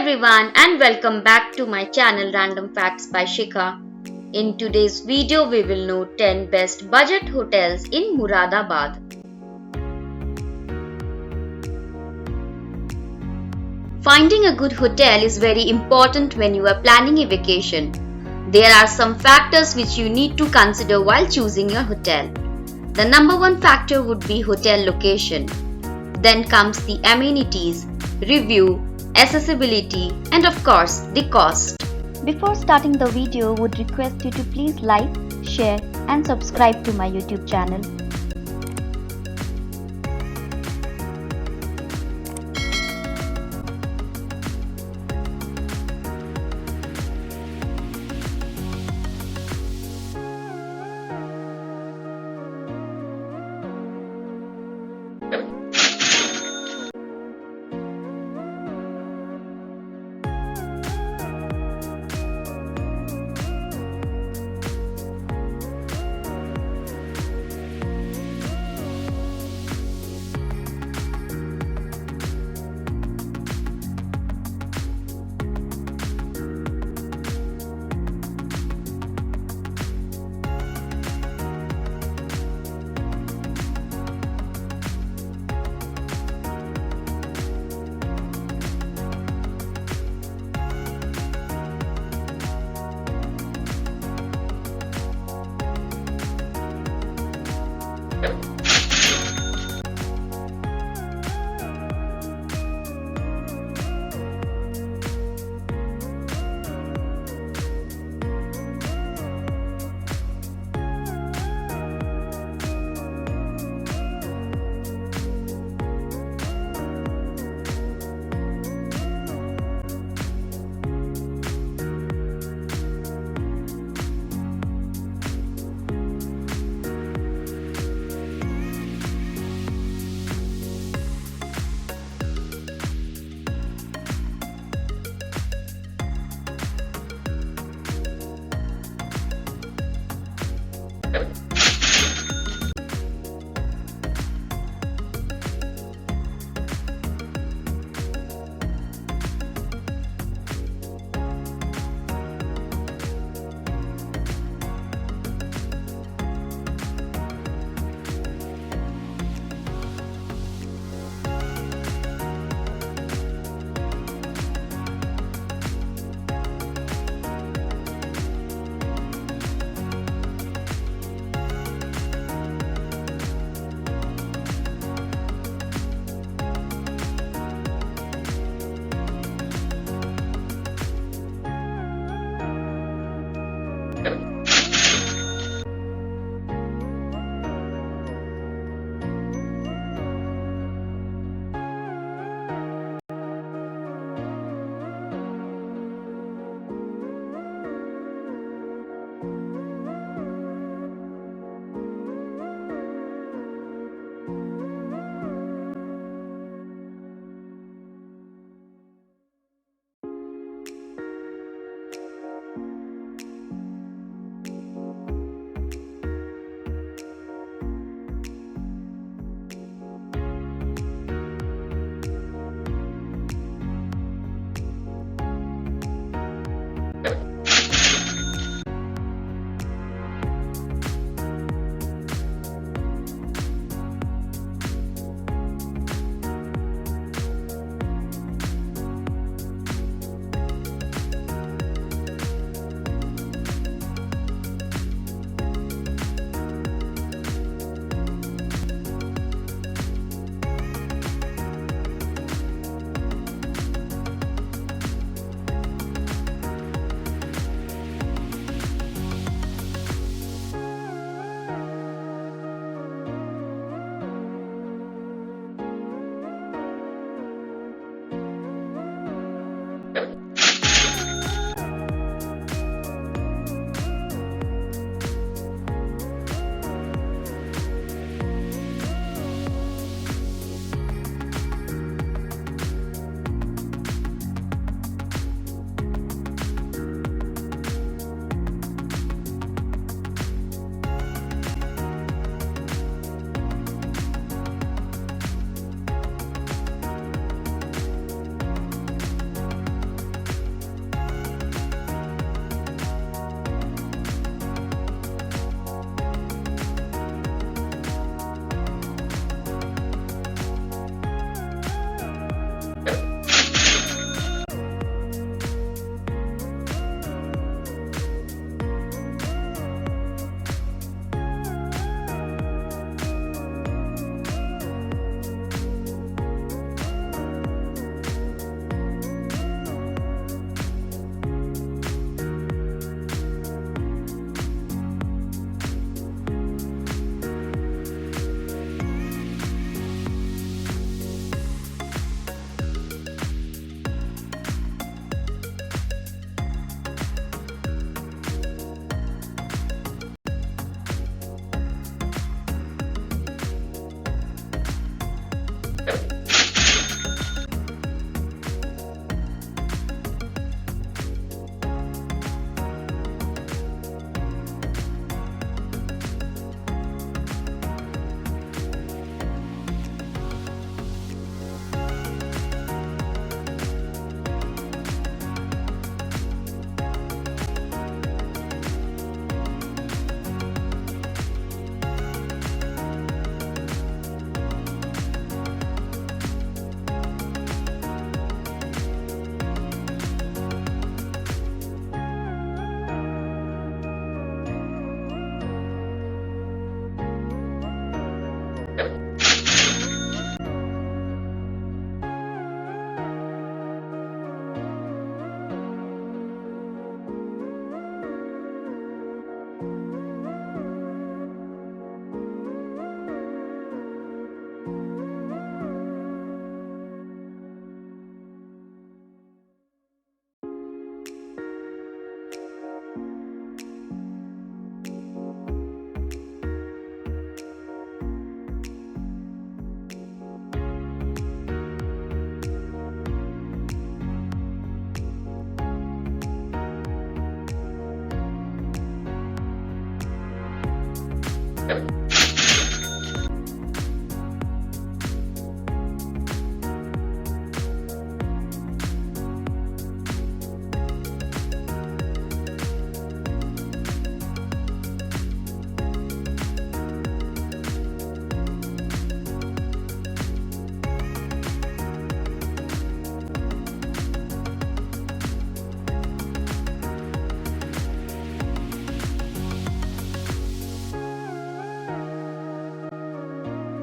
everyone and welcome back to my channel Random Facts by Shikha. In today's video we will know 10 best budget hotels in Moradabad. Finding a good hotel is very important when you are planning a vacation. There are some factors which you need to consider while choosing your hotel. The number one factor would be hotel location. Then comes the amenities, review, accessibility, and of course the cost. Before starting the video, would request you to please like, share and subscribe to my YouTube channel.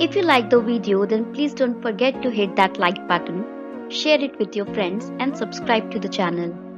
If you like the video, then please don't forget to hit that like button, share it with your friends and subscribe to the channel.